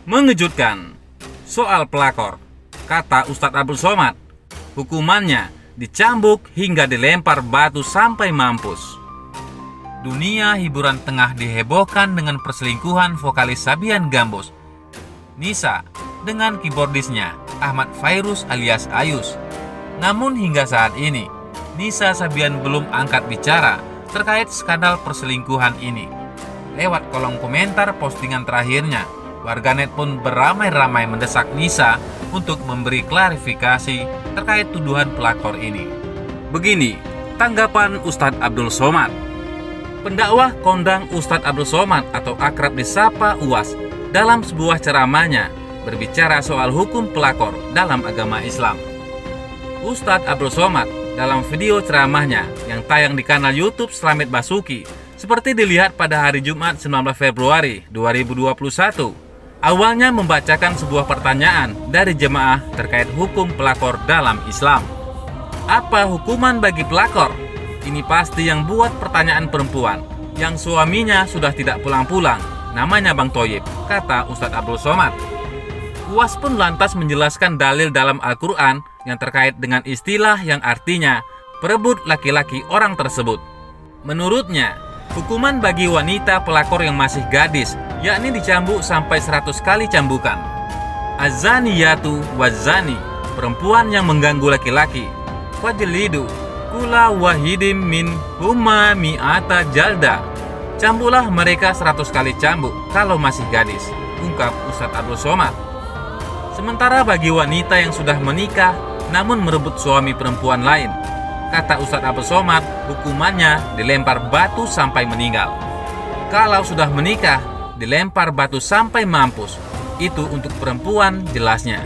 Mengejutkan. Soal pelakor, kata Ustadz Abdul Somad, hukumannya dicambuk hingga dilempar batu sampai mampus. Dunia hiburan tengah dihebohkan dengan perselingkuhan vokalis Sabian Gambus, Nisa, dengan keyboardisnya Ahmad Fairuz alias Ayus. Namun hingga saat ini, Nisa Sabian belum angkat bicara terkait skandal perselingkuhan ini. Lewat kolom komentar postingan terakhirnya, warganet pun beramai-ramai mendesak Nisa untuk memberi klarifikasi terkait tuduhan pelakor ini. Begini tanggapan Ustadz Abdul Somad. Pendakwah kondang Ustadz Abdul Somad atau akrab disapa UAS dalam sebuah ceramahnya berbicara soal hukum pelakor dalam agama Islam. Ustadz Abdul Somad dalam video ceramahnya yang tayang di kanal YouTube Slamet Basuki seperti dilihat pada hari Jumat 19 Februari 2021, awalnya membacakan sebuah pertanyaan dari jemaah terkait hukum pelakor dalam Islam. Apa hukuman bagi pelakor? Ini pasti yang buat pertanyaan perempuan yang suaminya sudah tidak pulang-pulang, namanya Bang Toyib, kata Ustadz Abdul Somad. UAS pun lantas menjelaskan dalil dalam Al-Quran yang terkait dengan istilah yang artinya perebut laki-laki orang tersebut. Menurutnya, hukuman bagi wanita pelakor yang masih gadis yakni dicambuk sampai 100 kali cambukan. Az-zaniyatu waz-zani, perempuan yang mengganggu laki-laki, fajlidu kula wahidim min huma mi'ata jalda, cambuklah mereka 100 kali cambuk kalau masih gadis, ungkap Ustadz Abdul Somad. Sementara bagi wanita yang sudah menikah namun merebut suami perempuan lain, kata Ustadz Abdul Somad, hukumannya dilempar batu sampai meninggal. Kalau sudah menikah, dilempar batu sampai mampus. Itu untuk perempuan jelasnya.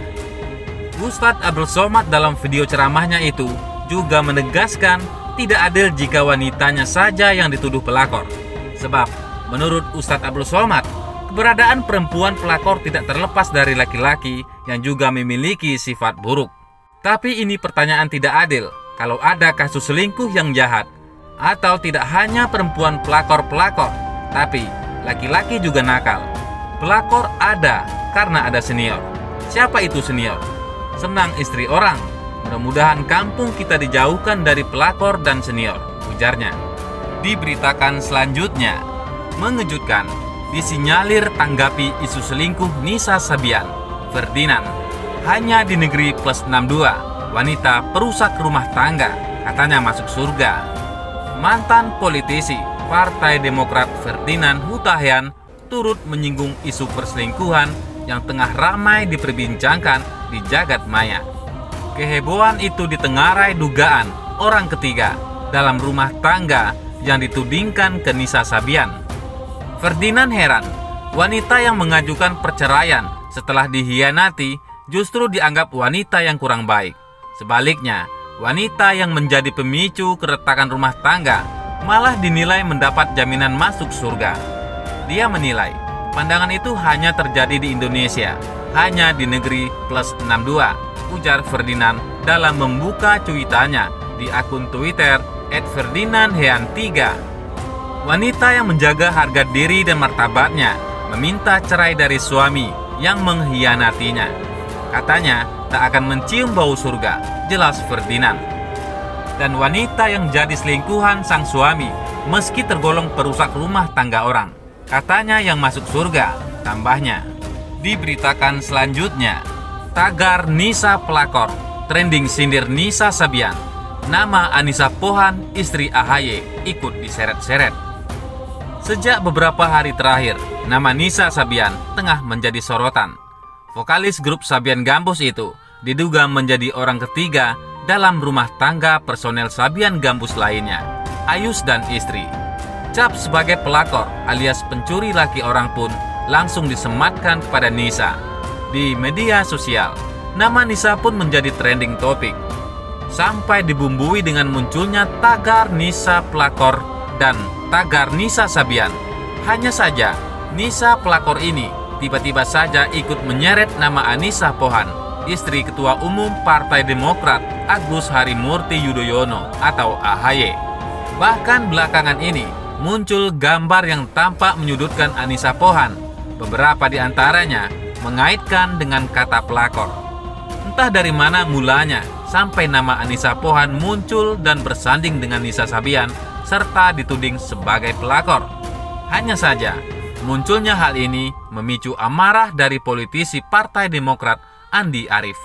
Ustadz Abdul Somad dalam video ceramahnya itu juga menegaskan tidak adil jika wanitanya saja yang dituduh pelakor. Sebab menurut Ustadz Abdul Somad, keberadaan perempuan pelakor tidak terlepas dari laki-laki yang juga memiliki sifat buruk. Tapi ini pertanyaan tidak adil kalau ada kasus selingkuh yang jahat, atau tidak hanya perempuan pelakor-pelakor, tapi laki-laki juga nakal. Pelakor ada karena ada senior. Siapa itu senior? Senang istri orang. Mudah-mudahan kampung kita dijauhkan dari pelakor dan senior, ujarnya. Diberitakan selanjutnya, mengejutkan, disinyalir tanggapi isu selingkuh Nisa Sabian, Ferdinand. Hanya di negeri plus 62, wanita perusak rumah tangga, katanya masuk surga. Mantan politisi Partai Demokrat Ferdinand Hutahian turut menyinggung isu perselingkuhan yang tengah ramai diperbincangkan di jagat maya. Kehebohan itu ditengarai dugaan orang ketiga dalam rumah tangga yang ditudingkan ke Nisa Sabian. Ferdinand heran, wanita yang mengajukan perceraian setelah dihianati justru dianggap wanita yang kurang baik. Sebaliknya, wanita yang menjadi pemicu keretakan rumah tangga malah dinilai mendapat jaminan masuk surga. Dia menilai, pandangan itu hanya terjadi di Indonesia, hanya di negeri plus 62, ujar Ferdinand dalam membuka cuitannya di akun Twitter @ferdinandhean3. Wanita yang menjaga harga diri dan martabatnya meminta cerai dari suami yang mengkhianatinya. Katanya tak akan mencium bau surga, jelas Ferdinand. Dan wanita yang jadi selingkuhan sang suami meski tergolong perusak rumah tangga orang, katanya yang masuk surga, tambahnya. Diberitakan selanjutnya, tagar Nisa pelakor, trending sindir Nisa Sabian. Nama Anissa Pohan, istri AHY, ikut diseret-seret. Sejak beberapa hari terakhir, nama Nisa Sabian tengah menjadi sorotan. Vokalis grup Sabian Gambus itu diduga menjadi orang ketiga dalam rumah tangga personel Sabian Gambus lainnya, Ayus dan istri. Cap sebagai pelakor alias pencuri laki orang pun langsung disematkan kepada Nisa. Di media sosial, nama Nisa pun menjadi trending topik. Sampai dibumbui dengan munculnya tagar Nisa pelakor dan tagar Nisa Sabian. Hanya saja, Nisa pelakor ini tiba-tiba saja ikut menyeret nama Anissa Pohan, istri Ketua Umum Partai Demokrat Agus Harimurti Yudhoyono atau AHY. Bahkan belakangan ini muncul gambar yang tampak menyudutkan Anissa Pohan. Beberapa di antaranya mengaitkan dengan kata pelakor. Entah dari mana mulanya, sampai nama Anissa Pohan muncul dan bersanding dengan Nisa Sabian, serta dituding sebagai pelakor. Hanya saja, munculnya hal ini memicu amarah dari politisi Partai Demokrat Andi Arief.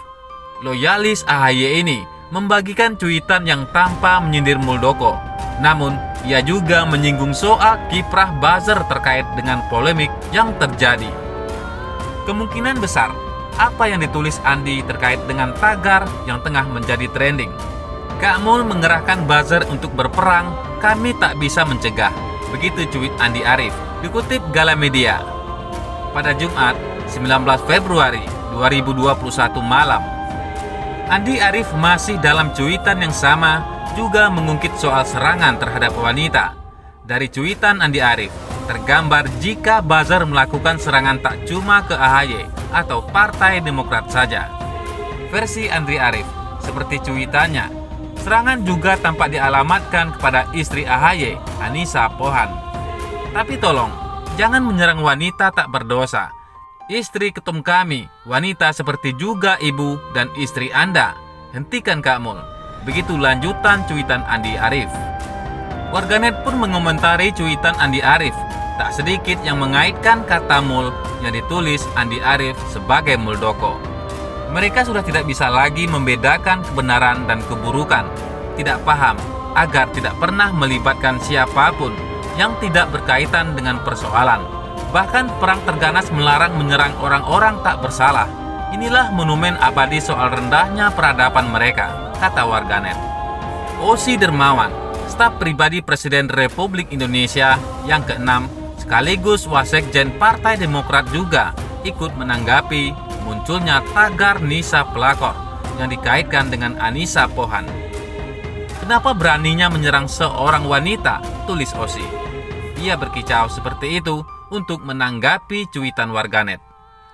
Loyalis AHY ini membagikan cuitan yang tanpa menyindir Muldoko. Namun, ia juga menyinggung soal kiprah buzzer terkait dengan polemik yang terjadi. Kemungkinan besar, apa yang ditulis Andi terkait dengan tagar yang tengah menjadi trending. Kak Mul mengerahkan buzzer untuk berperang, kami tak bisa mencegah. Begitu cuit Andi Arief, dikutip Galamedia. Pada Jumat, 19 Februari 2021 malam, Andi Arief masih dalam cuitan yang sama juga mengungkit soal serangan terhadap wanita. Dari cuitan Andi Arief, tergambar jika buzzer melakukan serangan tak cuma ke AHY atau Partai Demokrat saja. Versi Andi Arief, seperti cuitannya, serangan juga tampak dialamatkan kepada istri AHY, Anissa Pohan. Tapi tolong, jangan menyerang wanita tak berdosa. Istri ketum kami, wanita seperti juga ibu dan istri Anda. Hentikan Kak Mul. Begitu lanjutan cuitan Andi Arief. Warganet pun mengomentari cuitan Andi Arief. Tak sedikit yang mengaitkan kata Mul yang ditulis Andi Arief sebagai Muldoko. Mereka sudah tidak bisa lagi membedakan kebenaran dan keburukan. Tidak paham agar tidak pernah melibatkan siapapun yang tidak berkaitan dengan persoalan. Bahkan perang terganas melarang menyerang orang-orang tak bersalah. Inilah monumen abadi soal rendahnya peradaban mereka, kata warganet. Osi Dermawan, staf pribadi Presiden Republik Indonesia yang ke-6, sekaligus Wasekjen Partai Demokrat juga ikut menanggapi munculnya tagar Nisa pelakor yang dikaitkan dengan Anissa Pohan. Kenapa beraninya menyerang seorang wanita? Tulis Osi. Ia berkicau seperti itu untuk menanggapi cuitan warganet.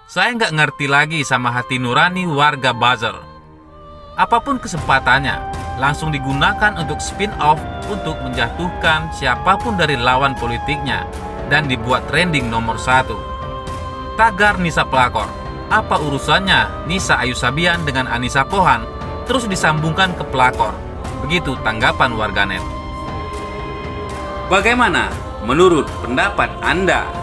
Saya nggak ngerti lagi sama hati nurani warga buzzer. Apapun kesempatannya, langsung digunakan untuk spin-off untuk menjatuhkan siapapun dari lawan politiknya dan dibuat trending nomor 1. Tagar Nisa pelakor, apa urusannya Nisa Ayu Sabian dengan Anissa Pohan terus disambungkan ke pelakor? Begitu tanggapan warganet. Bagaimana menurut pendapat Anda?